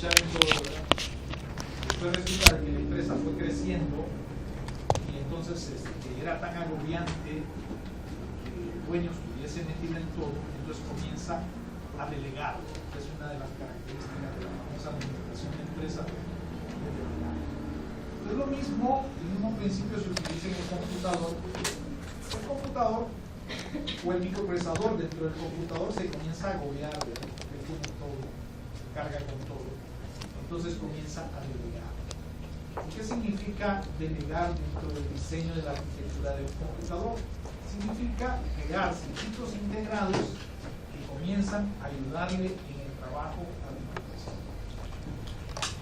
dentro, ¿verdad? Después resulta que la empresa fue creciendo y entonces era tan agobiante que el dueño estuviese metido en todo, entonces comienza a delegar. Es una de las características de la famosa administración de empresa. Es lo mismo, el mismo principio se utiliza en el computador. El computador o el microprocesador dentro del computador se comienza a agobiar, porque tiene todo, carga con todo. Entonces comienza a delegar. ¿Y qué significa delegar dentro del diseño de la arquitectura del computador? Significa crear circuitos integrados que comienzan a ayudarle en el trabajo a la empresa.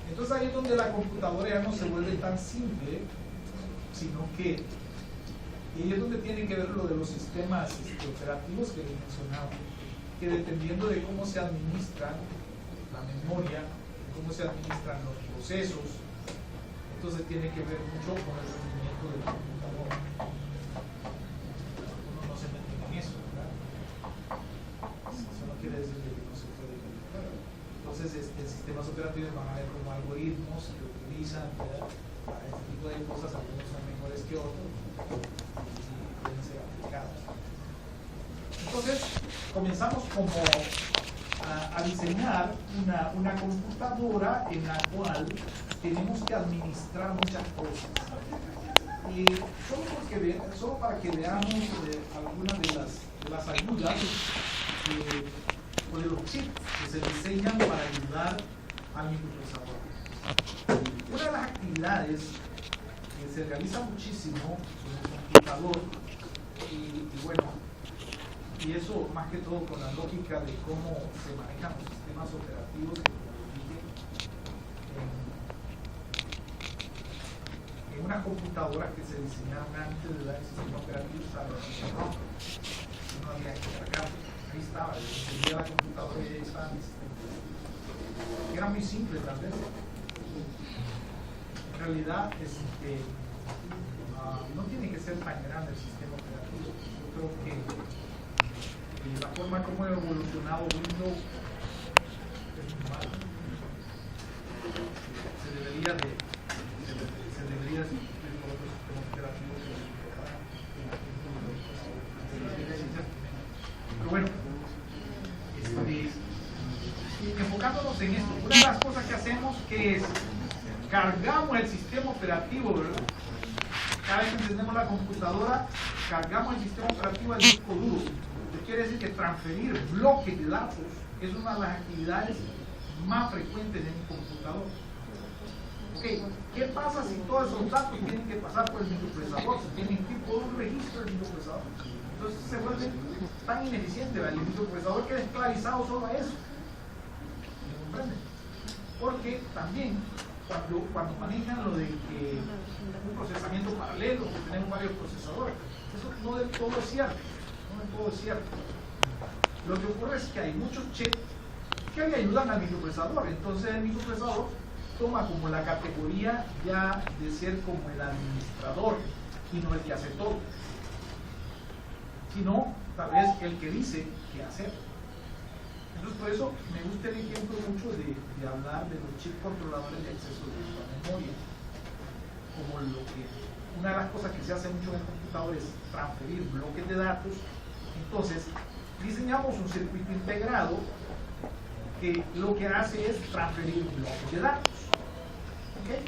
Entonces ahí es donde la computadora ya no se vuelve tan simple, sino que y es donde tiene que ver lo de los sistemas operativos que les mencionaba, que dependiendo de cómo se administra la memoria, de cómo se administran los procesos, entonces tiene que ver mucho con el rendimiento del computador. Uno no se mete en eso, ¿verdad? Eso no quiere decir que no se puede calcular. Entonces, sistemas operativos van a ver como algoritmos que utilizan, ¿verdad?, para este tipo de cosas. Algunos son mejores que otros y pueden ser aplicados. Entonces, comenzamos como a diseñar una computadora en la cual tenemos que administrar muchas cosas. Y solo para que veamos algunas de las ayudas o de los chips que se diseñan para ayudar al microprocesador. Una de las actividades que se realiza muchísimo en el computador, y bueno, y eso más que todo con la lógica de cómo se manejan los sistemas operativos, que como dije, en unas computadoras que se diseñaron antes de dar el sistema operativo, no había que cargar, ahí estaba, yo encendía la computadora y ahí estaba mi sistema. Era muy simple tal vez. En realidad no tiene que ser tan grande el sistema operativo. Yo creo que la forma como ha evolucionado Windows es muy mala. Se debería de sustituir por otros sistemas operativos pero bueno, enfocándonos en esto, una de las cosas que hacemos que es cargamos el sistema operativo, ¿verdad? Cada vez que encendemos la computadora, cargamos el sistema operativo al disco duro. Esto quiere decir que transferir bloques de datos es una de las actividades más frecuentes en un computador. Okay. ¿Qué pasa si todos esos datos tienen que pasar por el microprocesador? Si tienen que ir por un registro del microprocesador. Entonces se vuelve tan ineficiente, ¿verdad? El microprocesador queda esclavizado solo a eso. ¿Me comprenden? Porque también cuando manejan lo de que un procesamiento paralelo, que tenemos varios procesadores, eso no del todo es cierto. No del todo es cierto. Lo que ocurre es que hay muchos chips que le ayudan al microprocesador. Entonces el microprocesador toma como la categoría ya de ser como el administrador y no el que hace todo, sino tal vez el que dice qué hacer. Entonces por eso me gusta el ejemplo mucho de hablar de los chips controladores de acceso directo a memoria, como una de las cosas que se hace mucho en el computador es transferir bloques de datos. Entonces diseñamos un circuito integrado que lo que hace es transferir bloques de datos. ¿Okay?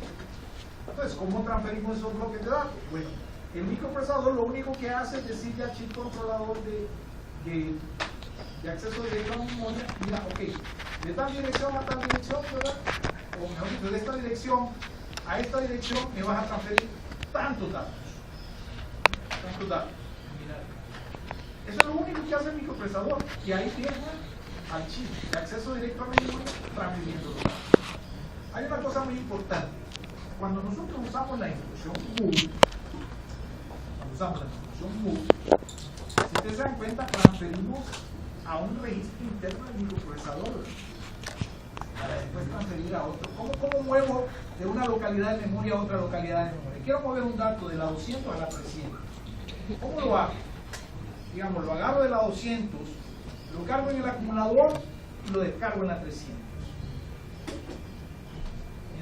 Entonces, ¿cómo transferimos esos bloques de datos? Bueno, el microprocesador lo único que hace es decirle al chip controlador de acceso directo a la memoria, mira, ok, de tal dirección a tal dirección, ¿verdad? O mejor dicho, de esta dirección a esta dirección me vas a transferir tantos datos. Tantos datos. Mira, eso es lo único que hace el microprocesador. Y ahí tiene al chip de acceso directo a memoria transfiriendo los datos. Hay una cosa muy importante. Cuando nosotros usamos la instrucción move, si ustedes se dan cuenta, transferimos a un registro interno del microprocesador para después transferir a otro. ¿Cómo muevo de una localidad de memoria a otra localidad de memoria? Quiero mover un dato de la 200 a la 300. ¿Cómo lo hago? Digamos, lo agarro de la 200, lo cargo en el acumulador y lo descargo en la 300.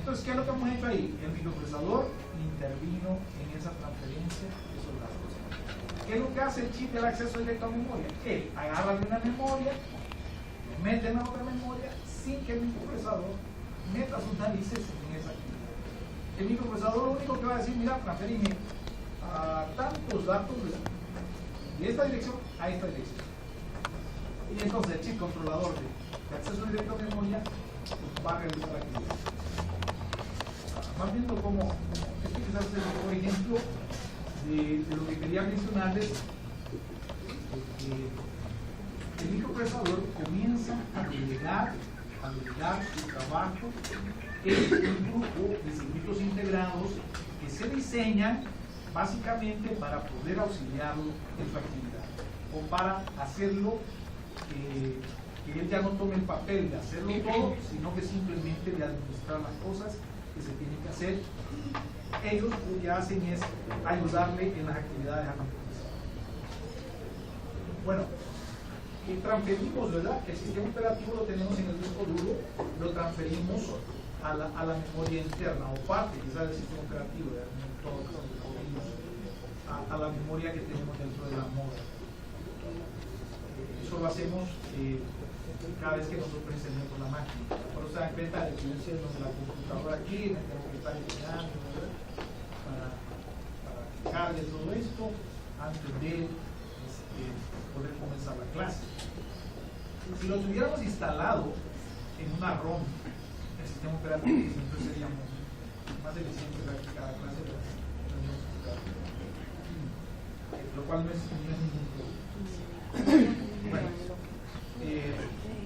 Entonces, ¿qué es lo que hemos hecho ahí? El microprocesador intervino en esa transferencia de esos datos. ¿Qué es lo que hace el chip del acceso directo a memoria? Él agarra de una memoria, lo mete en la otra memoria, sin que el microprocesador meta sus narices en esa actividad. El microprocesador lo único que va a decir, mira, transferime a tantos datos de esta dirección a esta dirección. Y entonces el chip controlador de acceso directo a memoria va a realizar la actividad. Más viendo cómo, este quizás es el mejor ejemplo de lo que quería mencionarles, que el microprocesador comienza a delegar su trabajo en un grupo de circuitos integrados que se diseñan básicamente para poder auxiliarlo en su actividad o para hacerlo que él ya no tome el papel de hacerlo todo, sino que simplemente de administrar las cosas que se tienen que hacer. Ellos lo que hacen es ayudarle en las actividades al microprocesador. Bueno, transferimos, ¿verdad? El sistema operativo lo tenemos en el disco duro, lo transferimos a la memoria interna o parte quizás del sistema operativo, a la memoria que tenemos dentro de la moda. Eso lo hacemos cada vez que nosotros encendemos la máquina. Por eso se dan cuenta de que yo enciendo la computadora aquí, me tengo que estar eliminando para que cargue todo esto antes de poder comenzar la clase. Si lo tuviéramos instalado en una ROM, el sistema operativo, siempre seríamos más eficientes que cada clase, lo cual no es ningún problema. Bueno,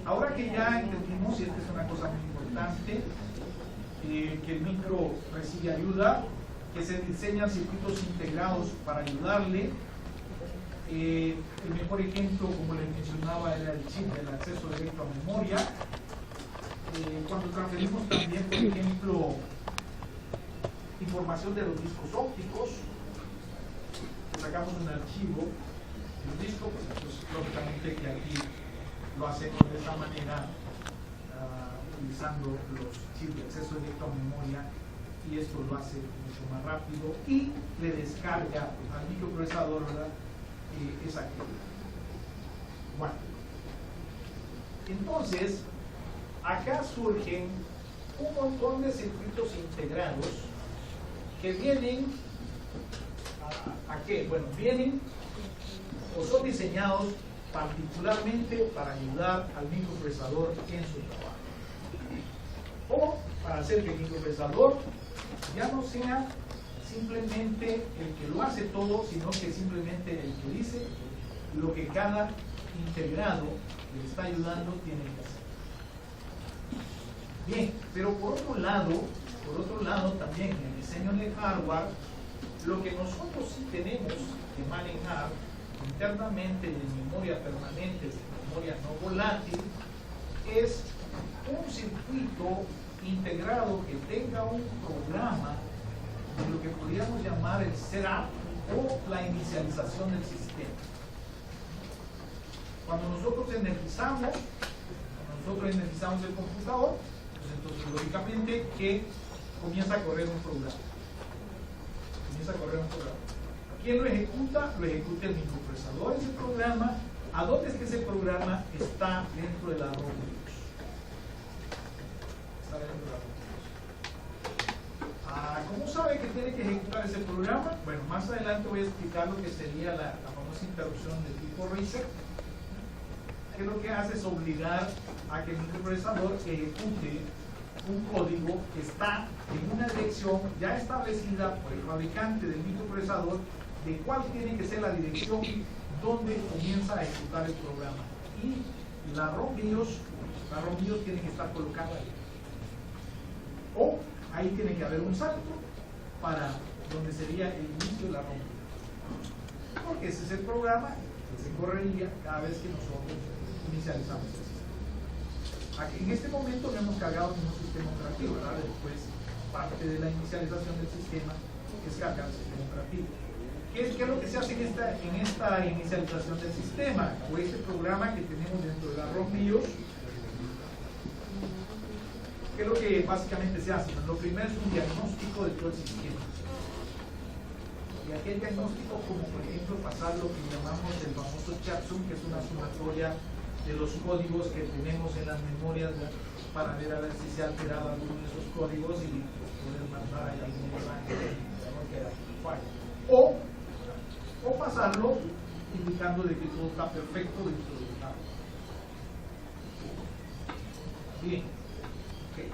ahora que ya entendimos, y esta es una cosa muy importante, que el micro recibe ayuda, que se diseñan circuitos integrados para ayudarle. El mejor ejemplo, como les mencionaba, era el chip del acceso directo a memoria. Cuando transferimos también, por ejemplo, información de los discos ópticos, sacamos un archivo de un disco, pues entonces lógicamente que aquí lo hacemos de esta manera, utilizando los chips de acceso directo a memoria, y esto lo hace mucho más rápido y le descarga al microprocesador, ¿verdad? Esa actividad. Bueno, entonces acá surgen un montón de circuitos integrados que vienen ¿a qué? Bueno, vienen o son diseñados particularmente para ayudar al microprocesador en su trabajo, o para hacer que el microprocesador ya no sea simplemente el que lo hace todo, sino que simplemente el que dice lo que cada integrado que le está ayudando tiene que hacer. Bien, pero por otro lado también en el diseño de hardware, lo que nosotros sí tenemos que manejar internamente en memoria permanente, en memoria no volátil, es un circuito integrado que tenga un programa de lo que podríamos llamar el setup o la inicialización del sistema. Cuando nosotros energizamos el computador, pues entonces lógicamente que comienza a correr un programa. ¿Quién lo ejecuta? Lo ejecuta el microprocesador, ese programa. ¿A dónde es que ese programa está dentro de la ROM? Está dentro de la ROM. ¿Cómo sabe que tiene que ejecutar ese programa? Bueno, más adelante voy a explicar lo que sería la famosa interrupción de tipo reset, que lo que hace es obligar a que el microprocesador ejecute un código que está en una dirección ya establecida por el fabricante del microprocesador, de cuál tiene que ser la dirección donde comienza a ejecutar el programa. Y la ROM BIOS tiene que estar colocada ahí. O ahí tiene que haber un salto para donde sería el inicio de la ROM BIOS. Porque ese es el programa que se correría cada vez que nosotros inicializamos el sistema. Aquí, en este momento no hemos cargado ningún sistema operativo, ¿verdad? Después, parte de la inicialización del sistema es cargar el sistema operativo. ¿Qué es lo que se hace en esta inicialización del sistema? O este programa que tenemos dentro de la ROM BIOS ¿Qué es lo que básicamente se hace? Lo primero es un diagnóstico de todo el sistema. Y aquí el diagnóstico, como por ejemplo pasar lo que llamamos el famoso checksum, que es una sumatoria de los códigos que tenemos en las memorias, ¿verdad? Para ver a ver si se ha alterado alguno de esos códigos y poder mandar ahí algún mensaje que no queda falla. O pasarlo indicando de que todo está perfecto dentro del hardware. Bien. Okay.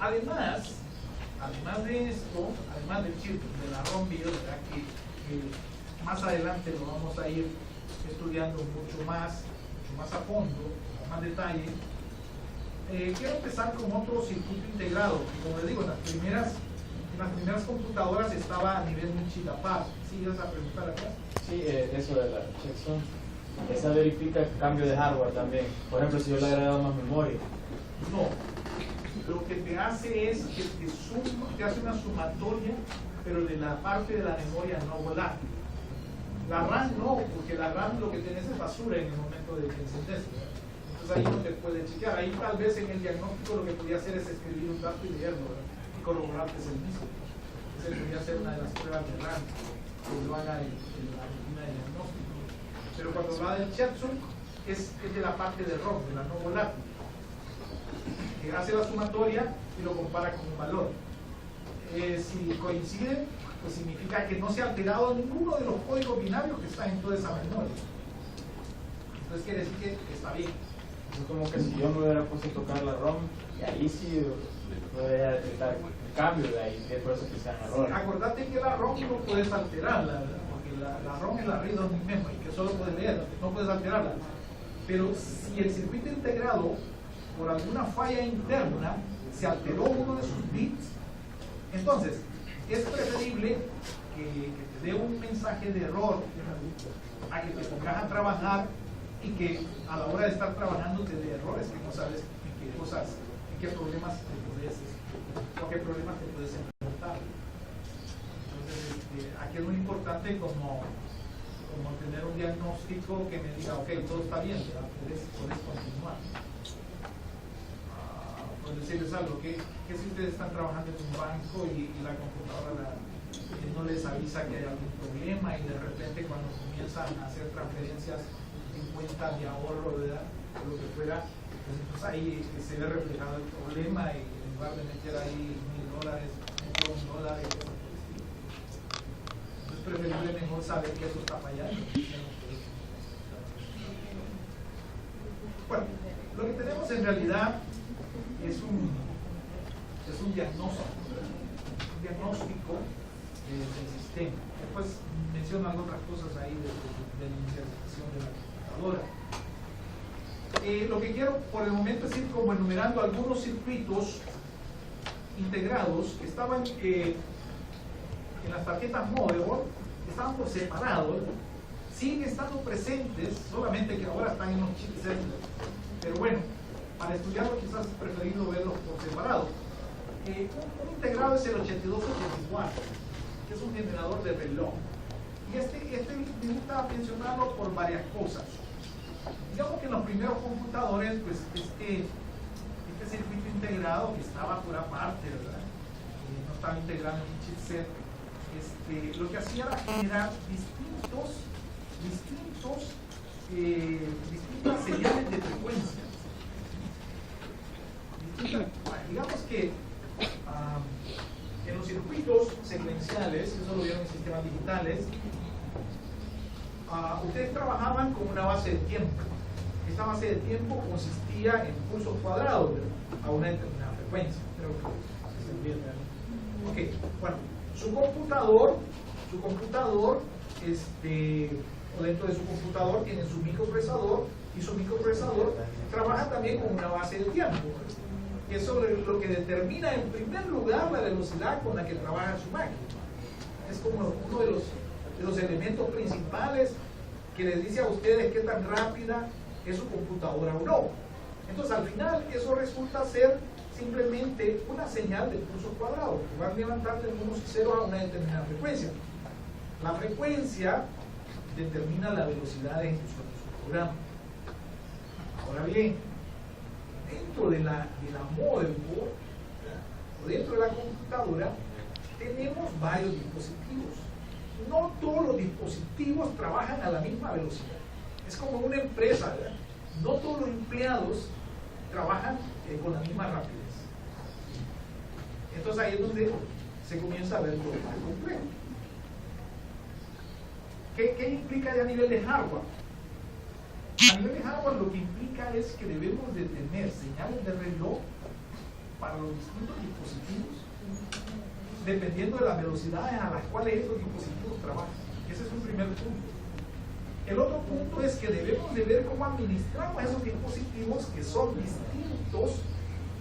Además de esto, además del chip de la ROM BIOS, que más adelante lo vamos a ir estudiando mucho más a fondo, con más detalle, quiero empezar con otro circuito integrado, que como les digo, en las primeras computadoras estaba a nivel muy chilapar. ¿Sí ibas a preguntar acá? Sí, eso de la checksum. Esa verifica el cambio de hardware también. Por ejemplo, si yo le agrego más memoria. No. Lo que te hace es que te hace una sumatoria, pero de la parte de la memoria no volátil. La RAM no, porque la RAM lo que tienes es basura en el momento de que encendes. Entonces ahí no te puede chequear. Ahí tal vez en el diagnóstico lo que podía hacer es escribir un dato y leerlo, ¿verdad? Y corroborar que es el mismo. Esa podría ser una de las pruebas de RAM que lo haga en la rutina de diagnóstico. Pero cuando va del checksum es de la parte de ROM, de la no volátil, que hace la sumatoria y lo compara con un valor. Si coincide, pues significa que no se ha alterado ninguno de los códigos binarios que están en toda esa memoria. Entonces quiere decir que está bien. Es como que si yo me hubiera puesto a tocar la ROM, y ahí sí podría detectar el cambio de ahí, de por eso que sean errores. Acordate que la ROM no puedes alterarla, ¿verdad? Porque la ROM es la read-only memory, que solo puedes leerla, no puedes alterarla. Pero si el circuito integrado, por alguna falla interna, se alteró uno de sus bits, entonces es preferible que te dé un mensaje de error a que te pongas a trabajar y que a la hora de estar trabajando te dé errores que no sabes en qué problemas te puedes enfrentar. Entonces, aquí es muy importante como tener un diagnóstico que me diga, ok, todo está bien, ¿verdad? Puedes continuar. Por decirles algo, que si ustedes están trabajando en un banco y la computadora no les avisa que hay algún problema y de repente cuando comienzan a hacer transferencias en cuenta de ahorro, ¿verdad? O lo que fuera, pues ahí se ve reflejado el problema y en lugar de meter ahí $1,000, metió $1, cosas por el estilo. Entonces preferible mejor saber que eso está fallando. Bueno, lo que tenemos en realidad es un diagnóstico del sistema. Después menciono otras cosas ahí de la inicialización de la computadora. Lo que quiero por el momento es ir como enumerando algunos circuitos integrados que estaban en las tarjetas motherboard, estaban por separado, siguen estando presentes, solamente que ahora están en los chipsets, pero bueno, para estudiarlo quizás es preferible verlos por separado. Un integrado es el 8284, que es un generador de reloj. Y me gusta mencionarlo por varias cosas. Digamos que en los primeros computadores, pues este circuito integrado que estaba por aparte, ¿verdad? No estaba integrado en un chipset, lo que hacía era generar distintas señales de frecuencia. Digamos que en los circuitos secuenciales, eso lo vieron en sistemas digitales, ustedes trabajaban con una base de tiempo. Esta base de tiempo consistía en pulsos cuadrados a una determinada frecuencia. Creo que se entiende. Ok, bueno, su computador, o dentro de su computador tiene su microprocesador, y su microprocesador trabaja también con una base de tiempo. Y eso es lo que determina en primer lugar la velocidad con la que trabaja su máquina. Es como uno de los elementos principales que les dice a ustedes qué tan rápida es su computadora o no. Entonces al final eso resulta ser simplemente una señal de pulso cuadrado que va a levantar de unos y ceros a una determinada frecuencia. La frecuencia determina la velocidad de ejecución de su programa. Ahora bien, dentro de la motherboard, o dentro de la computadora, tenemos varios dispositivos. No todos los dispositivos trabajan a la misma velocidad. Es como una empresa, ¿verdad? No todos los empleados trabajan con la misma rapidez. Entonces ahí es donde se comienza a ver lo más complejo. ¿Qué implica ya a nivel de hardware? A nivel de hardware lo que implica es que debemos de tener señales de reloj para los distintos dispositivos, dependiendo de las velocidades a las cuales estos dispositivos trabajan. Ese es un primer punto. El otro punto es que debemos de ver cómo administramos esos dispositivos que son distintos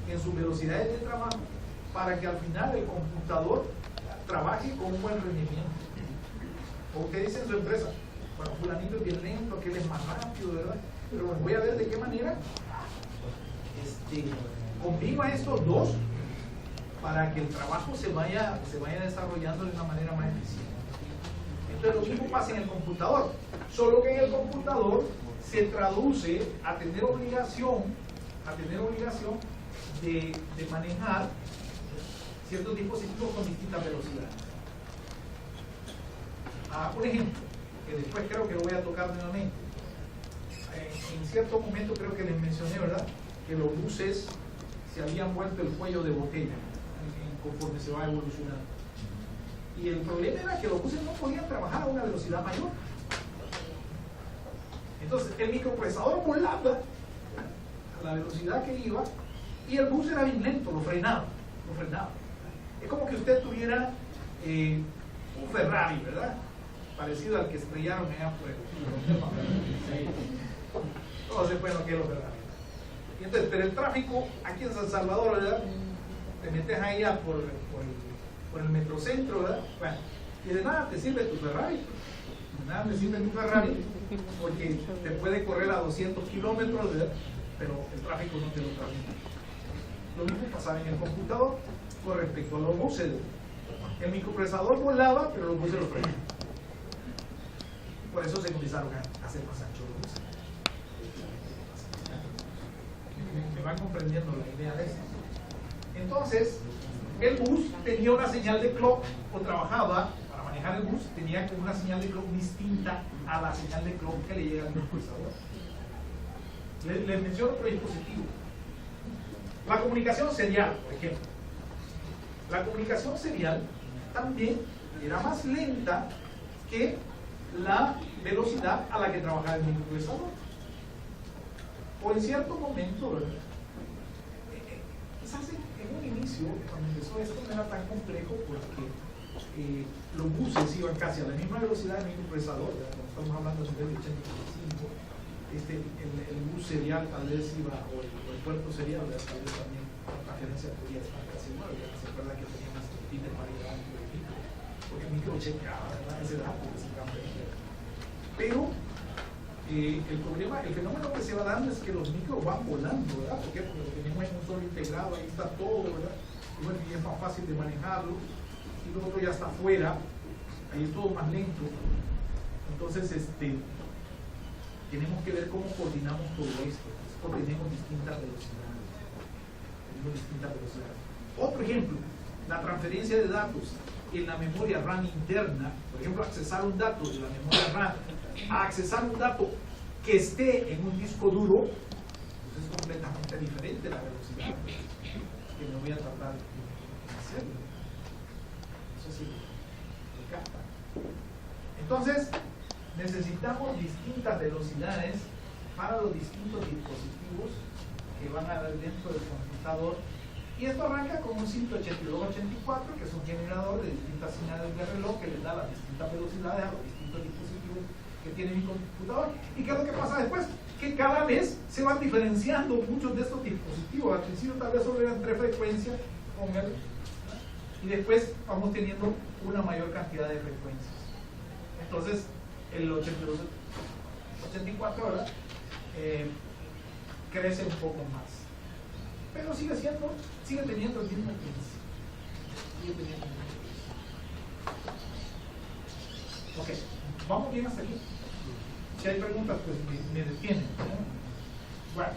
en sus velocidades de trabajo, para que al final el computador trabaje con un buen rendimiento. ¿O qué dice en su empresa? Bueno, fulanito es bien lento, que él es más rápido, ¿verdad? Pero bueno, voy a ver de qué manera combino a estos dos para que el trabajo se vaya desarrollando de una manera más eficiente. Entonces lo mismo pasa en el computador, solo que en el computador se traduce a tener obligación de manejar ciertos dispositivos con distintas velocidades. Un ejemplo, que después creo que lo voy a tocar nuevamente. En cierto momento creo que les mencioné, ¿verdad?, que los buses se habían vuelto el cuello de botella conforme se va evolucionando. Y el problema era que los buses no podían trabajar a una velocidad mayor. Entonces el microprocesador volaba a la velocidad que iba y el bus era bien lento, lo frenaba. Es como que usted tuviera un Ferrari, ¿verdad?, parecido al que estrellaron allá afuera. Todos se fueron aquí a los Ferrari. Y entonces, pero el tráfico aquí en San Salvador, ¿verdad?, te metes allá por el metrocentro, ¿verdad? Bueno, y de nada te sirve tu Ferrari. De nada te sirve tu Ferrari porque te puede correr a 200 kilómetros, ¿verdad?, pero el tráfico no te lo transmite. Lo mismo pasaba en el computador con respecto a los buses. El microprocesador volaba, pero los buses lo frenaban. Por eso se comenzaron a hacer más anchos los buses. Me van comprendiendo la idea de esto. Entonces, el bus tenía una señal de clock, o trabajaba para manejar el bus, tenía una señal de clock distinta a la señal de clock que le llega al microprocesador. Les menciono otro dispositivo. La comunicación serial, por ejemplo. La comunicación serial también era más lenta que la velocidad a la que trabajaba el microprocesador. O en cierto momento, ¿verdad?, quizás en un inicio, cuando empezó esto, no era tan complejo porque los buses iban casi a la misma velocidad del microprocesador, ¿verdad? Cuando estamos hablando de nivel 85, el bus serial tal vez iba, o el puerto serial, ¿verdad?, tal vez también la transferencia podía estar casi igual, ¿verdad? Se acuerda que tenía más tipos para llegar al micro, porque el micro chequeaba, ¿verdad?, ese dato que se cambia. Pero el fenómeno que se va dando es que los micros van volando, ¿verdad? ¿Por qué? Porque lo tenemos en un solo integrado, ahí está todo, ¿verdad? Y bueno, y es más fácil de manejarlo, y lo otro ya está afuera, ahí es todo más lento. Entonces, tenemos que ver cómo coordinamos todo esto, porque tenemos distintas velocidades. Otro ejemplo, la transferencia de datos en la memoria RAM interna, por ejemplo, accesar un dato de la memoria RAM a accesar un dato que esté en un disco duro, pues es completamente diferente la velocidad que me voy a tratar de hacerlo. Eso sí, lo capta. Entonces, necesitamos distintas velocidades para los distintos dispositivos que van a haber dentro del computador. Y esto arranca con un 18284, que es un generador de distintas señales de reloj que les da las distintas velocidades a los distintos dispositivos que tiene mi computador. ¿Y qué es lo que pasa después? Que cada vez se van diferenciando muchos de estos dispositivos. Al principio tal vez solo eran 3 frecuencias con él, y después vamos teniendo una mayor cantidad de frecuencias. Entonces, el 8284 ahora crece un poco más, pero sigue teniendo el mismo principio. Ok, vamos bien hasta aquí. Si hay preguntas, pues me detienen, ¿no? Bueno,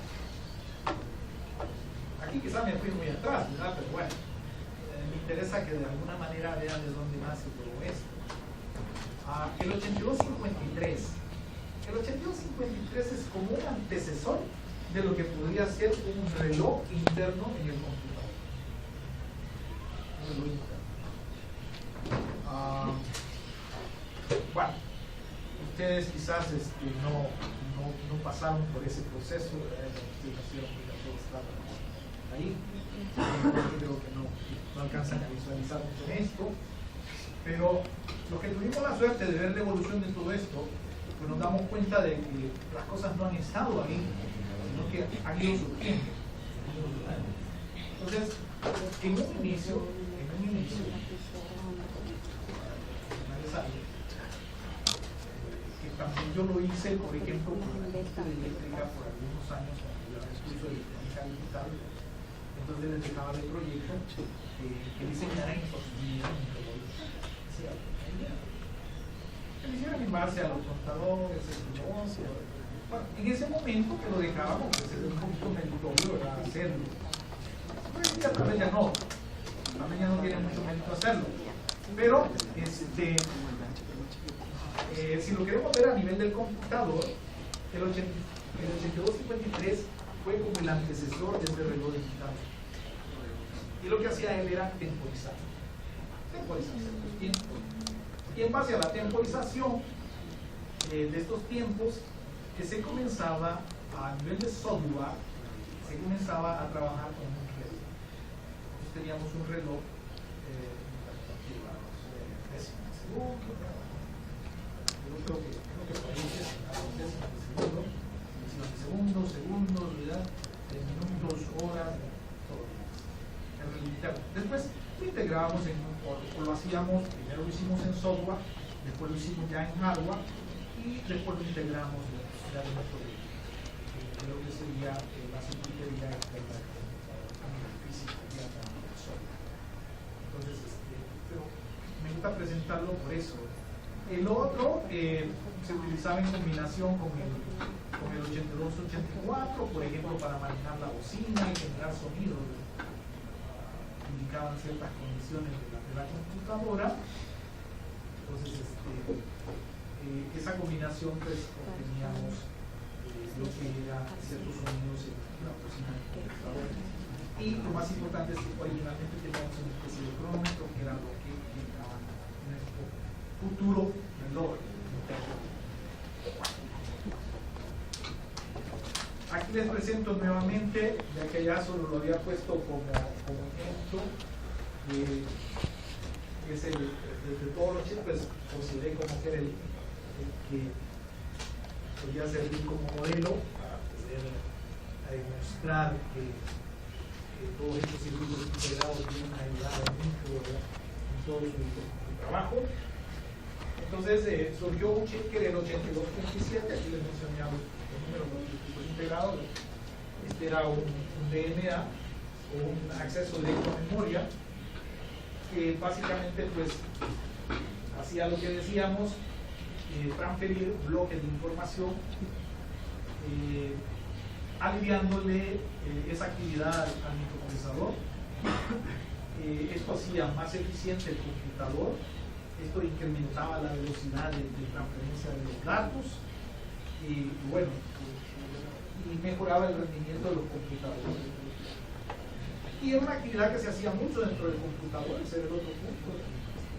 aquí quizás me fui muy atrás, ¿verdad? Pero bueno, me interesa que de alguna manera vean de dónde nace todo esto. El 8253. El 8253 es como un antecesor de lo que podría ser un reloj interno en el computador. Un reloj interno. Bueno, ustedes quizás no pasaron por ese proceso de la explicación que todo está ahí. Creo que no alcanzan a visualizar mucho esto, pero los que tuvimos la suerte de ver la evolución de todo esto, pues nos damos cuenta de que las cosas no han estado ahí, sino que han ido surgiendo. Entonces, en un inicio, nadie sabe, que también yo lo hice, por ejemplo, con la industria eléctrica por algunos años, cuando yo era curso de electrónica digital. Entonces les dejaba el proyecto que diseñara en sostenibilidad que lo hicieran en base a los contadores, el negocio. Bueno, en ese momento que lo dejábamos, pues era un poquito meritorio, era hacerlo. Pero tal vez ya no tiene mucho mérito hacerlo. Pero si lo queremos ver a nivel del computador, el 8253 fue como el antecesor de este reloj digital. Y lo que hacía él era temporizar ciertos tiempos. Y en base a la temporización de estos tiempos, que se comenzaba a nivel de software, se comenzaba a trabajar con un reloj. Entonces teníamos un reloj décimas de segundo, yo creo que por ahí décimas de segundo, segundos, ¿verdad? Minutos, horas, todo. Después lo integrábamos o lo hacíamos, primero lo hicimos en software, después lo hicimos ya en hardware y después lo integramos ya dentro de lo que sería la circuitería externa a nivel físico y a nivel software. Entonces, pero me gusta presentarlo por eso. El otro se utilizaba en combinación con el 8284, por ejemplo, para manejar la bocina y generar sonidos. Indicaban ciertas condiciones de la computadora. Entonces, esa combinación, pues, obteníamos lo que era ciertos sonidos en la bocina del computador. Y lo más importante es que originalmente teníamos una especie de cronómetro, que era lo que indicaba nuestro futuro reloj. Aquí les presento nuevamente, ya que ya solo lo había puesto como ejemplo, es de todos los chips, pues consideré como que era el que podía servir como modelo para poder demostrar que todos estos circuitos integrados vienen a ayudar al micro en todo su trabajo. Entonces surgió un chip que era el 8227, aquí les mencioné los números de los circuitos integrados. Este era un DMA, o un acceso directo a memoria, que básicamente pues hacía lo que decíamos, transferir bloques de información, aliviándole esa actividad al microprocesador. Esto hacía más eficiente el computador. Esto incrementaba la velocidad de transferencia de los datos y bueno, y mejoraba el rendimiento de los computadores. Y era una actividad que se hacía mucho dentro del computador, ese era el otro punto,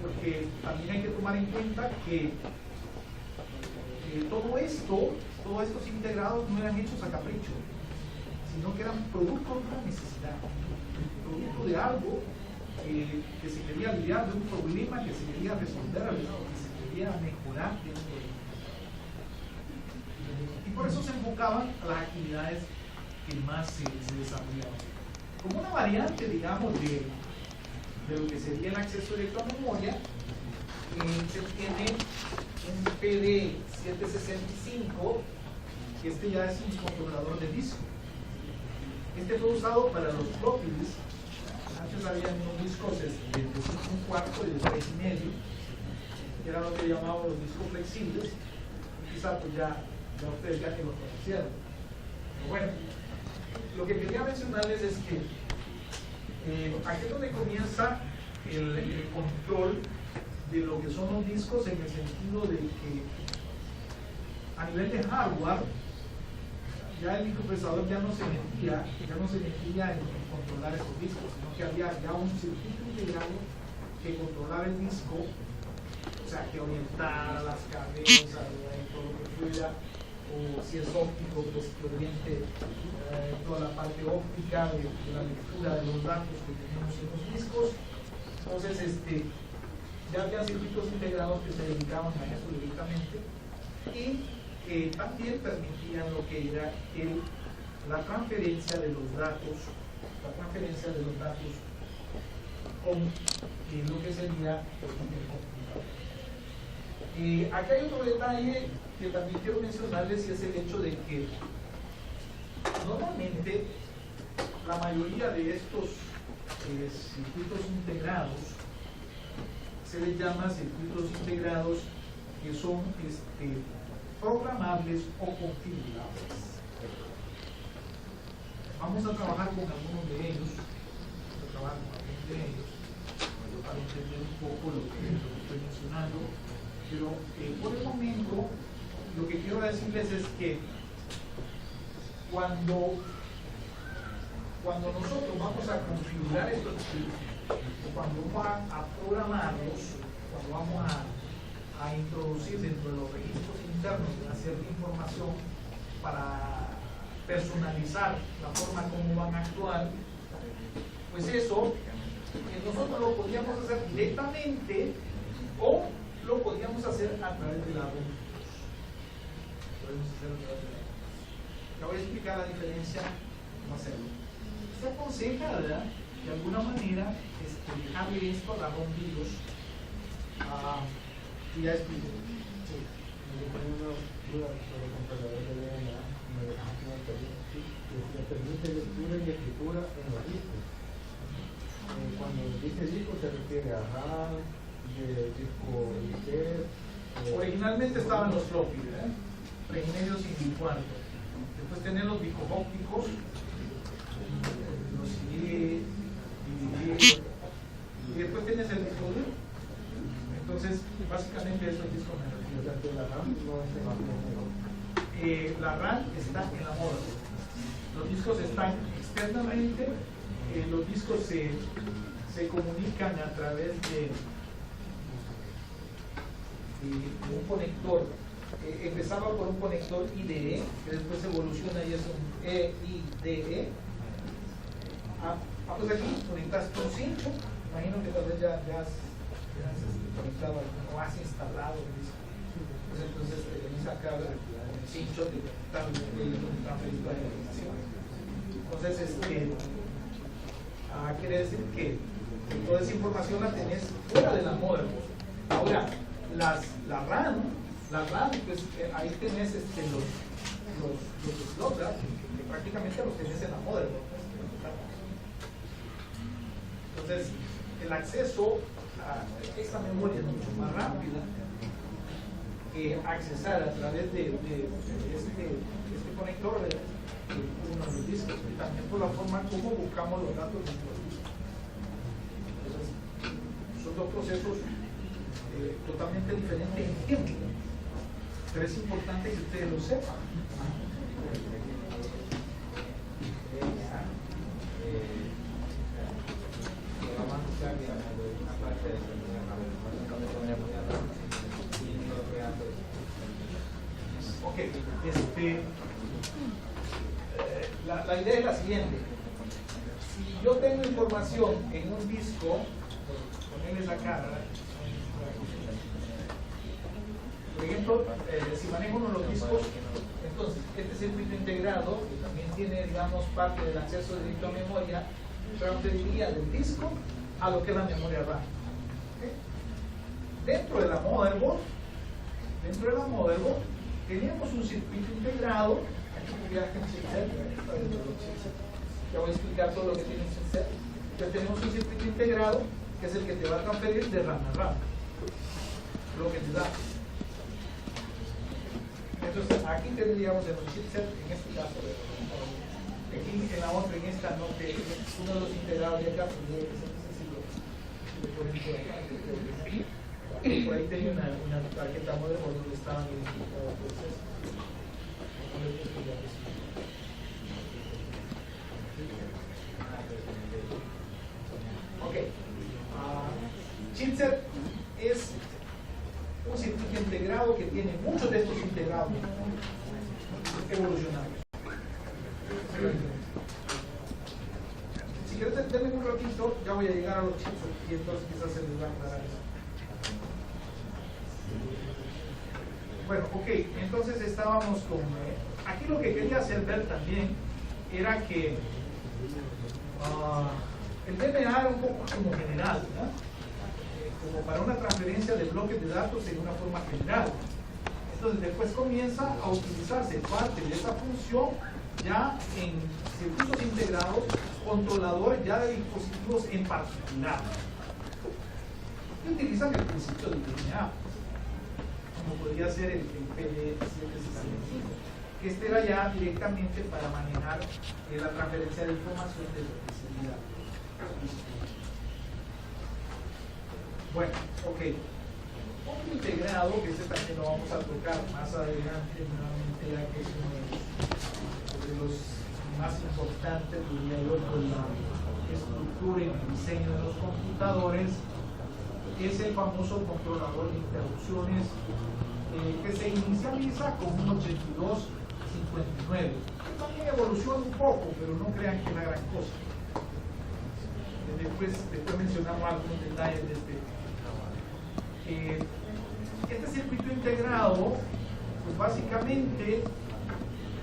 porque también hay que tomar en cuenta que todos estos integrados no eran hechos a capricho, sino que eran producto de una necesidad, producto de algo que se quería aliviar, de un problema que se quería resolver, que se quería mejorar dentro de él. Y por eso se enfocaban a las actividades que más se desarrollaban. Como una variante, digamos, de lo que sería el acceso directo a memoria, se tiene un PD765, que este ya es un controlador de disco. Este fue usado para los floppy disks. Antes había unos discos de 5,25 y de 3,5, que eran lo que llamaban los discos flexibles. Quizá pues ya ustedes ya que los conocieron. Bueno, lo que quería mencionarles es que aquí es donde comienza el control de lo que son los discos, en el sentido de que a nivel de hardware ya el microprocesador ya no se metía en controlar esos discos, sino que había ya un circuito integrado que controlaba el disco, o sea, que orientara las cabezas y todo lo que fuera, o si es óptico, pues que oriente toda la parte óptica de la lectura de los datos que tenemos en los discos. Entonces, ya había circuitos integrados que se dedicaban a eso directamente y que también permitían lo que era la transferencia de los datos, con lo que sería el computador. Aquí hay otro detalle que también quiero mencionarles, y es el hecho de que normalmente la mayoría de estos circuitos integrados se les llama circuitos integrados que son programables o configurables. Vamos a trabajar con algunos de ellos, para entender un poco lo que estoy mencionando, pero por el momento lo que quiero decirles es que cuando nosotros vamos a configurar estos chips, cuando vamos a programarlos, cuando vamos a introducir dentro de los registros internos una cierta información para personalizar la forma como van a actuar, pues eso nosotros lo podíamos hacer directamente o lo podíamos hacer a través de la ROM. Ya voy a explicar la diferencia, cómo hacerlo. Se aconseja, ¿verdad?, de alguna manera dejarle esto a la ROM BIOS. Y ya explico. Sí. Yo tengo una duda sobre el controlador de DNA. Me permite lectura y escritura en los discos. Cuando dice disco se refiere a RAM, de disco ITER. Originalmente estaban los floppy, ¿verdad? 3 medios y 4. Después tenían los discos ópticos, los CD, DVD, y después tienes el disco duro. Entonces, básicamente eso es disco memoria. La RAM no es en la RAM está en la moda. Los discos están externamente, los discos se comunican a través de un conector. Empezaba por un conector IDE, que después evoluciona y es un EIDE. Pues aquí conectaste un 5, imagino que tal vez ya has conectado o has instalado el disco. Pues entonces venís acá con el cincho de transferir la información. Entonces, quiere decir que toda esa información la tenés fuera de la motherboard. Ahora, la RAM, pues ahí tenés los slots, que prácticamente los tenés en la motherboard. Entonces, el acceso a esta memoria es mucho más rápida que accesar a través de este conector de uno de los discos, y también por la forma como buscamos los datos de los discos. Entonces, son dos procesos totalmente diferentes en tiempo, pero es importante que ustedes lo sepan. Ok, la idea es la siguiente. Si yo tengo información en un disco, ponerles acá, por ejemplo, si manejo uno de los discos, entonces este circuito integrado, que también tiene, digamos, parte del acceso directo a memoria, transferiría del disco a lo que es la memoria RAM. ¿Okay? Dentro de la motherboard teníamos un circuito integrado. Aquí ya voy a explicar todo lo que tiene un chipset. Entonces tenemos un circuito integrado que es el que te va a transferir de RAM a RAM lo que te da. Entonces aquí tendríamos en los chipset, en este caso, aquí en la otra, en esta no te, uno de los integrados de acá, pues por ahí tenía una tarjeta modelo donde estaban identificados procesos. Ok. Chipset es un circuito integrado que tiene muchos de estos integrados evolucionarios. Si quieres, denme un ratito, ya voy a llegar a los chips y entonces quizás se les va a aclarar eso. Bueno, ok, entonces estábamos con... aquí lo que quería hacer ver también era que el DMA era un poco como general, ¿no? Como para una transferencia de bloques de datos en una forma general. Entonces después comienza a utilizarse parte de esa función ya en circuitos integrados, controladores ya de dispositivos en particular. Y utilizan el principio del DMA, como podría ser el PD765, que este era ya directamente para manejar la transferencia de información de lo que sería. Bueno, ok. Otro integrado, que este también lo vamos a tocar más adelante, nuevamente ya que es uno de los más importantes, diría yo, por la estructura y el diseño de los computadores, es el famoso controlador de interrupciones que se inicializa con un 8259. También evoluciona un poco, pero no crean que es la gran cosa. Después mencionamos algunos detalles de este circuito integrado, pues básicamente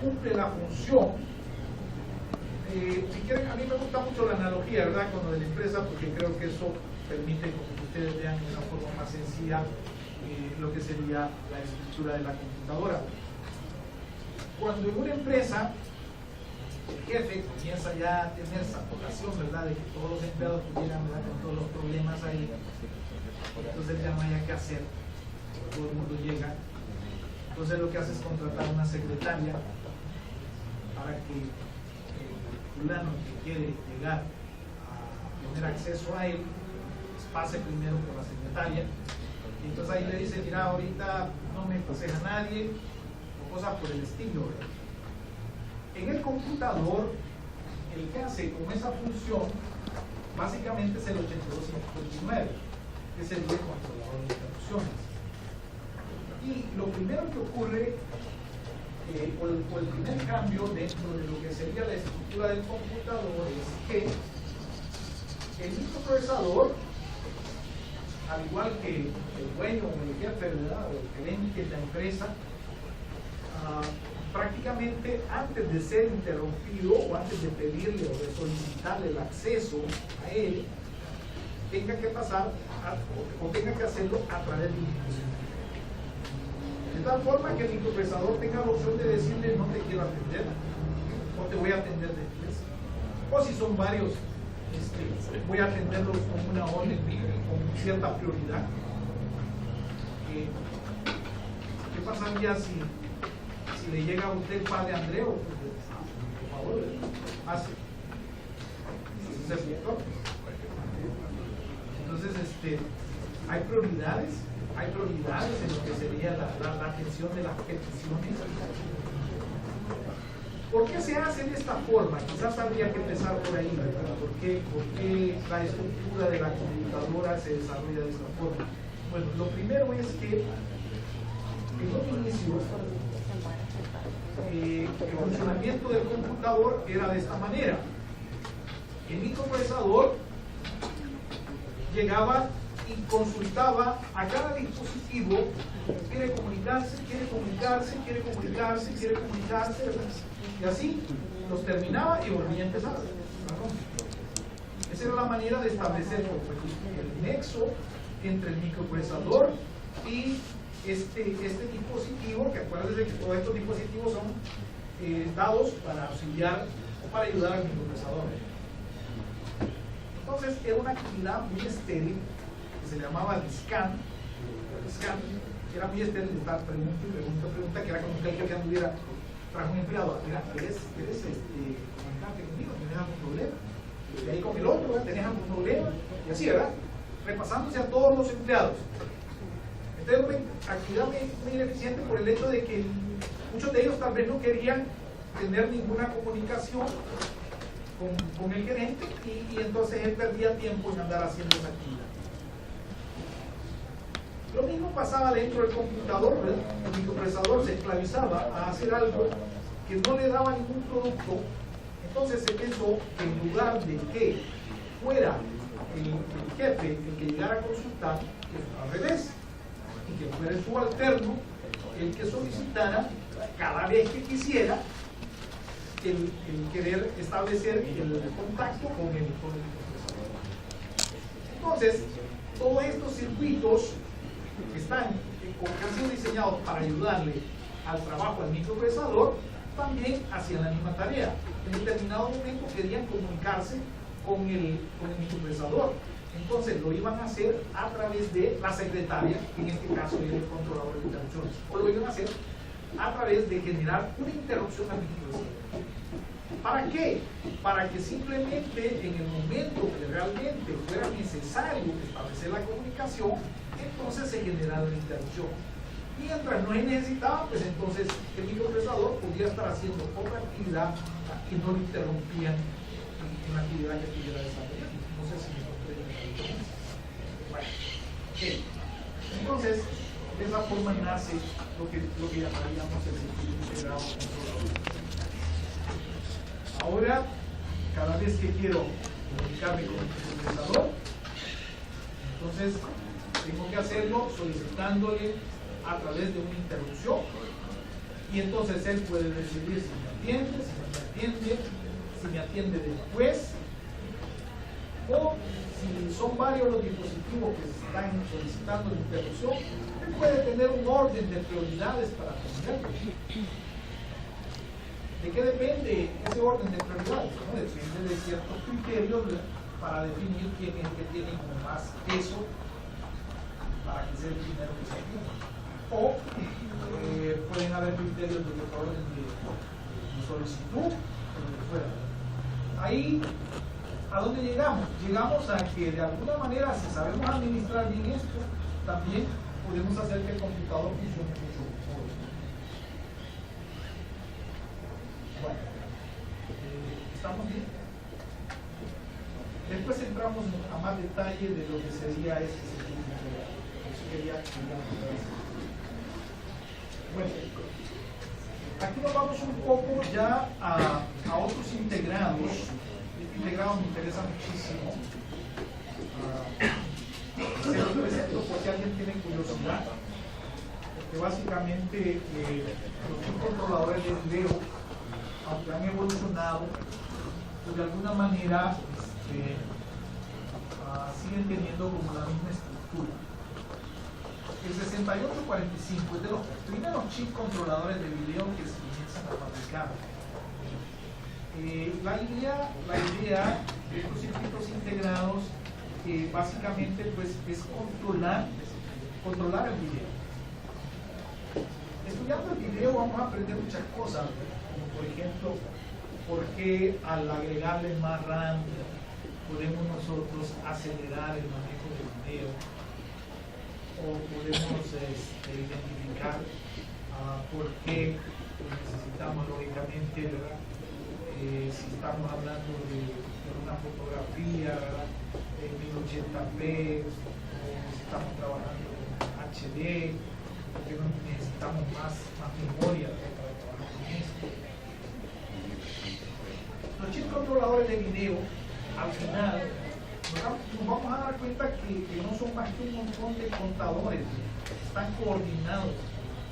cumple la función. Si quieren, a mí me gusta mucho la analogía, ¿verdad?, con lo de la empresa, porque creo que eso permite que ustedes vean de una forma más sencilla lo que sería la estructura de la computadora. Cuando en una empresa el jefe comienza ya a tener saturación, ¿verdad?, de que todos los empleados tuvieran, ¿verdad?, con todos los problemas ahí, entonces ya no hay que hacer, todo el mundo llega. Entonces lo que hace es contratar una secretaria para que el fulano que quiere llegar a tener acceso a él, pues pase primero por la secretaria. Y entonces ahí le dice, mira, ahorita no me pases a nadie, o cosas por el estilo, ¿verdad? En el computador, el que hace con esa función, básicamente es el 8259, que es el controlador de interrupciones. Y lo primero que ocurre, o el primer cambio dentro de lo que sería la estructura del computador, es que el microprocesador, al igual que el dueño o el jefe, ¿verdad?, o el gerente de la empresa, prácticamente antes de ser interrumpido o antes de pedirle o de solicitarle el acceso a él, tenga que pasar o tenga que hacerlo a través de un dispositivo. De tal forma que el microprocesador tenga la opción de decirle no te quiero atender o te voy a atender después. O si son varios, voy a atenderlos con una orden con cierta prioridad. ¿Qué pasaría si le llega a usted el padre Andreu? Por favor, hace. Entonces, hay prioridades en lo que sería la atención de las peticiones. ¿Por qué se hace de esta forma? Quizás habría que empezar por ahí, ¿verdad? ¿Por qué la estructura de la computadora se desarrolla de esta forma? Bueno, lo primero es que en los inicios el funcionamiento del computador era de esta manera. El microprocesador llegaba y consultaba a cada dispositivo, quiere comunicarse, ¿verdad? Y así los terminaba y volvía a empezar. Esa era la manera de establecer el nexo entre el microprocesador y este dispositivo, que acuérdense que todos estos dispositivos son dados para auxiliar o para ayudar al microprocesador. Entonces era una actividad muy estéril que se llamaba scan, era muy estéril de estar pregunta, que era como que alguien anduviera tras un empleado. Mira, ¿quieres comunicarte conmigo? ¿Tienes algún problema? Y ahí con el otro, ¿verdad? ¿Tenés algún problema? Y así, ¿verdad? Repasándose a todos los empleados. Entonces, una actividad muy ineficiente por el hecho de que muchos de ellos tal vez no querían tener ninguna comunicación con el gerente y entonces él perdía tiempo en andar haciendo esa actividad. Lo mismo pasaba dentro del computador, ¿verdad? El microprocesador se esclavizaba a hacer algo que no le daba ningún producto. Entonces se pensó que en lugar de que fuera el jefe el que llegara a consultar, que fuera al revés, y que fuera el subalterno el que solicitara cada vez que quisiera el querer establecer el contacto con el microprocesador. Entonces, todos estos circuitos que han sido diseñados para ayudarle al trabajo al microprocesador, también hacían la misma tarea. En determinado momento querían comunicarse con el microprocesador. Entonces lo iban a hacer a través de la secretaria, que en este caso era el controlador de interrupciones, o lo iban a hacer a través de generar una interrupción al microprocesador. ¿Para qué? Para que simplemente en el momento que realmente fuera necesario establecer la comunicación, entonces se generara la interrupción. Mientras no se necesitaba, pues entonces el microprocesador podía estar haciendo otra actividad y no lo interrumpían en la actividad que estuviera desarrollando. No sé si me comprenden. Bueno, okay. Entonces, de esa forma nace lo que llamaríamos el circuito integrado controlador. Ahora, cada vez que quiero comunicarme con el microprocesador, entonces tengo que hacerlo solicitándole a través de una interrupción, y entonces él puede decidir si me atiende, si me atiende después, o si son varios los dispositivos que se están solicitando la interrupción, él puede tener un orden de prioridades para atenderlo. ¿De qué depende ese orden de prioridades? ¿No? Depende de ciertos criterios para definir quién es el que tiene como más peso para que sea el primero que se atienda. O pueden haber criterios de orden de solicitud, o lo que fuera. Ahí, ¿a dónde llegamos? Llegamos a que de alguna manera, si sabemos administrar bien esto, también podemos hacer que el computador funcione mucho mejor. Bueno, ¿estamos bien? Después entramos a más detalle de lo que sería este circuito integrado. Eso quería bueno, aquí nos vamos un poco ya a otros integrados. Este integrado me interesa muchísimo. Se los presento por si alguien tiene curiosidad. Porque básicamente los controladores de video, aunque han evolucionado, pues de alguna manera siguen teniendo como la misma estructura. El 6845 es de los primeros chips controladores de video que se comienzan a fabricar. La idea de estos circuitos integrados básicamente pues, es controlar el video. Estudiando el video vamos a aprender muchas cosas, como por ejemplo, por qué al agregarle más RAM podemos nosotros acelerar el manejo del video, o podemos identificar por qué necesitamos lógicamente, ¿verdad? Si estamos hablando de una fotografía, ¿verdad? En 1080p, o si estamos trabajando en HD, porque necesitamos más memoria para trabajar con esto. Los chips controladores de video, al final, nos vamos a dar cuenta que no son más que un montón de contadores, están coordinados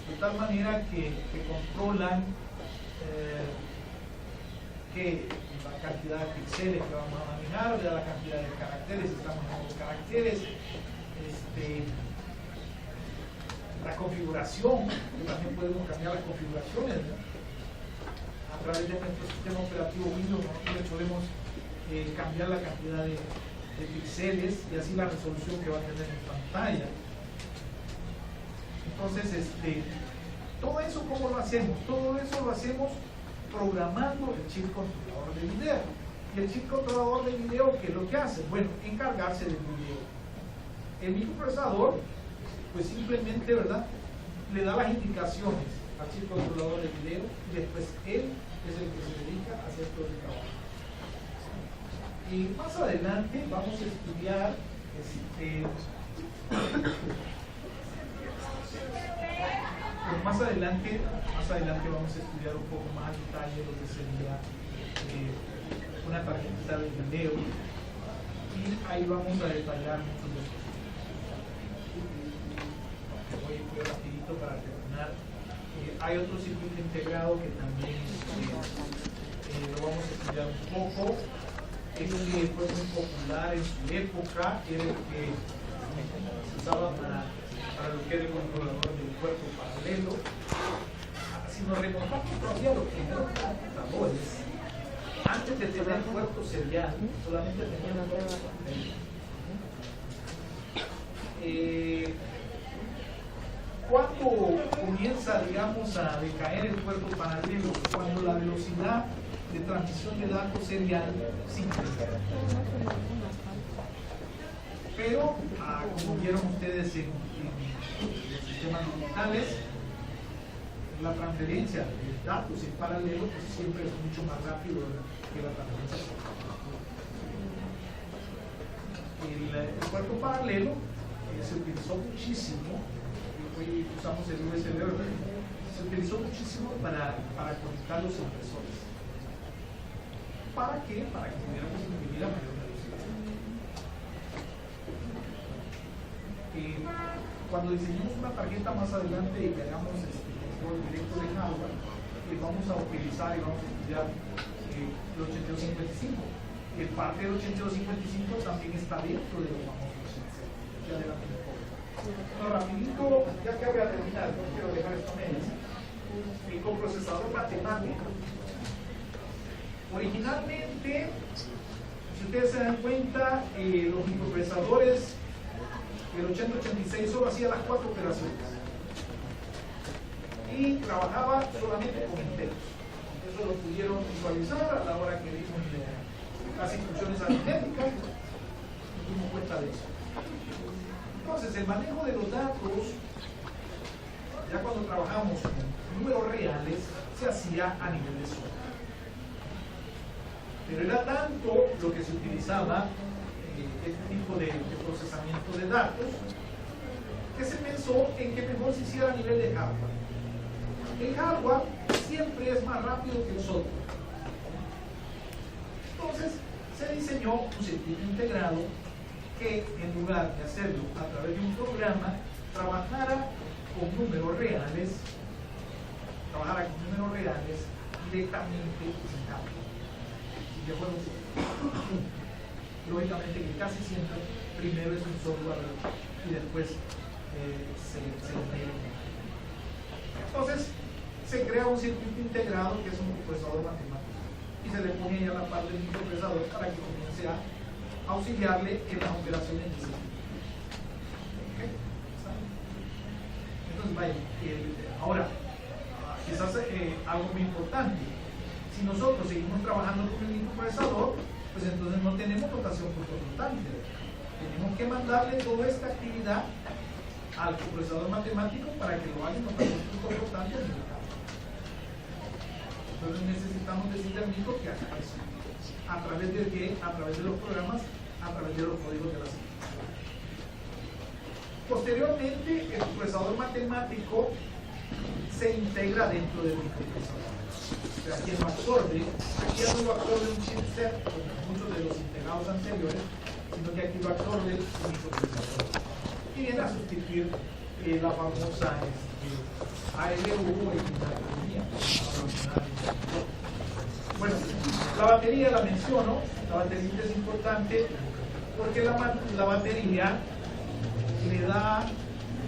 de tal manera que controlan la cantidad de píxeles que vamos a manejar, la cantidad de caracteres, si estamos manejando caracteres, la configuración, también podemos cambiar las configuraciones, ¿no? A través de nuestro sistema operativo Windows nosotros podemos cambiar la cantidad de píxeles y así la resolución que va a tener en pantalla. Entonces, todo eso, ¿cómo lo hacemos? Todo eso lo hacemos programando el chip controlador de video. Y el chip controlador de video, ¿qué es lo que hace? Bueno, encargarse del video. El microprocesador, pues simplemente, ¿verdad?, le da las indicaciones al chip controlador de video y después él es el que se dedica a hacer todo el trabajo. Y más adelante vamos a estudiar pues más adelante vamos a estudiar un poco más en detalle lo que sería una tarjetita de video, y ahí vamos a detallar muchos de estos. Voy rapidito para terminar. Hay otro circuito integrado que también lo vamos a estudiar un poco. Este fue muy popular en su época, era el que se usaba para lo que era el controlador del cuerpo paralelo. Si nos remontamos todavía los primeros computadores, antes de tener puerto serial, solamente tenían puerto paralelo. ¿Cuándo comienza, digamos, a decaer el puerto paralelo? Cuando la velocidad de transmisión de datos serial simple. Pero, como vieron ustedes en los sistemas digitales, la transferencia de datos en paralelo pues siempre es mucho más rápido que la transferencia. El puerto paralelo se utilizó muchísimo, hoy usamos el USB, se utilizó muchísimo para conectar los impresores. ¿Para qué? Para que pudiéramos imprimir a mayor velocidad. Cuando diseñemos una tarjeta más adelante y que hagamos control directo de hardware, vamos a utilizar y vamos a estudiar el 8255. El parte del 8255 también está dentro de los famosos chips. Ya adelante un poco. Bueno, rapidito, ya que voy a terminar, no quiero dejar esto menos. Con procesador matemático. Originalmente, si ustedes se dan cuenta, los microprocesadores, el 8086 solo hacía las 4 operaciones y trabajaba solamente con enteros. Eso lo pudieron visualizar a la hora que vimos las instrucciones aritméticas, nos dimos cuenta de eso. Entonces, el manejo de los datos, ya cuando trabajamos con números reales, se hacía a nivel de software. Pero era tanto lo que se utilizaba este tipo de procesamiento de datos que se pensó en que mejor se hiciera a nivel de hardware. El hardware siempre es más rápido que el software. Entonces se diseñó un circuito integrado que, en lugar de hacerlo a través de un programa, trabajara con números reales directamente en hardware. Y de acuerdo, lógicamente que casi siempre primero es un software y después se integra. Entonces se crea un circuito integrado que es un procesador matemático y se le pone ya la parte del microprocesador para que comience a auxiliarle en las operaciones de circuito. ¿Okay? Entonces vaya, ahora quizás algo muy importante, si nosotros seguimos trabajando con el microprocesador, pues entonces no tenemos notación punto flotante. Tenemos que mandarle toda esta actividad al procesador matemático para que lo haga en notación punto flotante al nivel. Entonces necesitamos decirle al micro que haga eso. ¿A través de qué? A través de los programas, a través de los códigos de la circuitería. Posteriormente, el procesador matemático se integra dentro del microprocesador. O sea, aquí no absorbe, aquí ya no lo absorbe un chipset como muchos de los integrados anteriores, sino que aquí lo absorbe el microprocesador. Y viene a sustituir la famosa ALU en la batería. Bueno, la batería la menciono, la batería es importante porque la batería le da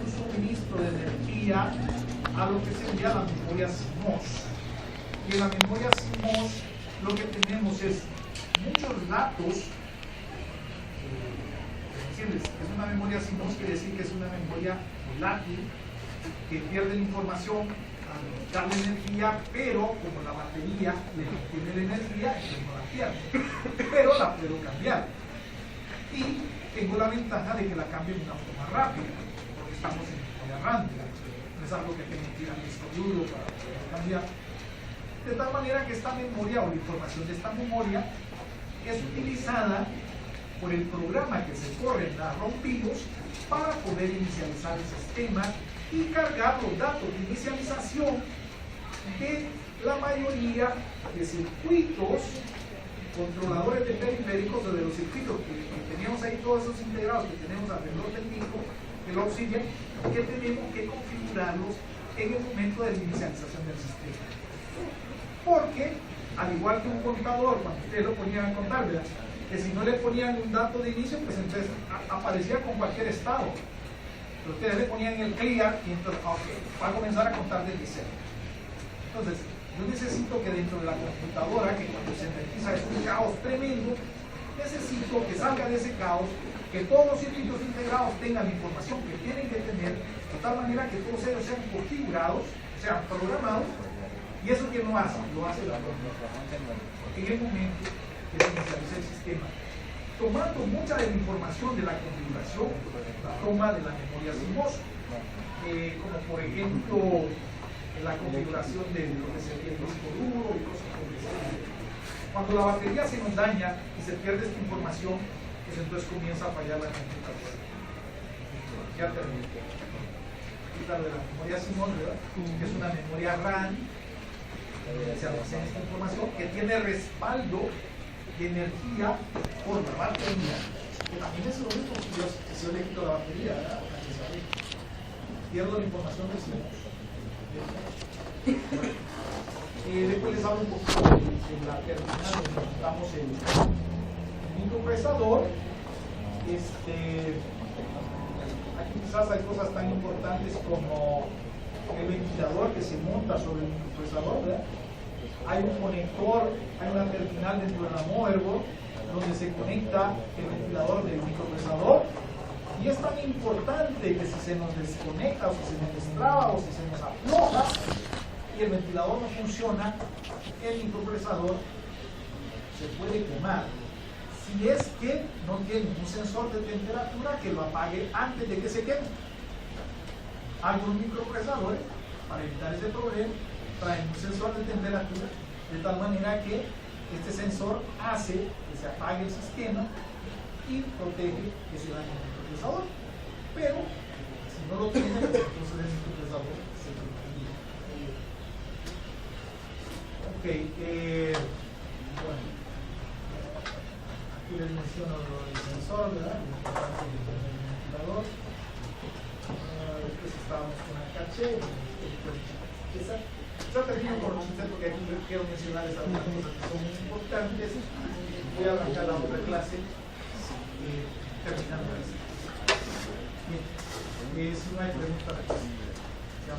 un suministro de energía a lo que sería la memoria CMOS. Y en la memoria CMOS lo que tenemos es muchos datos. Es una memoria CMOS, quiere decir que es una memoria volátil, que pierden información al darle energía, pero como la batería le tiene la energía, entonces no la pierdo, pero la puedo cambiar. Y tengo la ventaja de que la cambio de una forma rápida, porque estamos en memoria RAM, no es algo que tengo que ir al disco duro para poder cambiar. De tal manera que esta memoria o la información de esta memoria es utilizada por el programa que se corre en la ROM BIOS para poder inicializar el sistema y cargar los datos de inicialización de la mayoría de circuitos, controladores de periféricos o de los circuitos que teníamos ahí, todos esos integrados que tenemos alrededor del disco, que lo auxilian, que tenemos que configurarlos en el momento de la inicialización del sistema. Porque, al igual que un contador, cuando ustedes lo ponían a contar, ¿verdad?, que si no le ponían un dato de inicio, pues entonces aparecía con cualquier estado. Pero ustedes le ponían el clear y entonces, va a comenzar a contar desde cero. Entonces, yo necesito que dentro de la computadora, que cuando se enfatiza es un caos tremendo, necesito que salga de ese caos, que todos los circuitos integrados tengan la información que tienen que tener, de tal manera que todos ellos sean configurados, sean programados, y eso que no hace, lo hace la computadora. En el momento que se inicializa el sistema, tomando mucha de la información de la configuración, la toma de la memoria CMOS, como por ejemplo la configuración de lo que sería el disco duro y cosas por el estilo. Cuando la batería se nos daña y se pierde esta información, pues entonces comienza a fallar la computadora. Ya terminé. Quitar de la memoria CMOS, ¿verdad?, que es una memoria RAM, se almacena esta información que tiene respaldo de energía por la batería, que también es lo mismo que si yo le quito la batería, ¿verdad?, pierdo la información del CMOS. Después les hablo un poquito de la terminal donde montamos el microprocesador. Aquí quizás hay cosas tan importantes como el ventilador que se monta sobre el microprocesador, ¿verdad? Hay un conector, hay una terminal dentro de la motherboard donde se conecta el ventilador del microprocesador, y es tan importante que si se nos desconecta o si se nos destraba o si se nos afloja y el ventilador no funciona, el microprocesador se puede quemar si es que no tiene un sensor de temperatura que lo apague antes de que se queme. Algunos microprocesadores, para evitar ese problema, traen un sensor de temperatura de tal manera que este sensor hace que se apague el sistema y protege que se dañe el microprocesador. Pero si no lo tiene, pues entonces el microprocesador se quemaría. Ok, bueno, aquí les menciono el sensor, ¿verdad? El ventilador. Después estábamos con el caché. Yo termino por porque aquí quiero mencionar esas cosas que son muy importantes. Voy a arrancar la otra clase terminando esto. Bien, si no hay preguntas, ya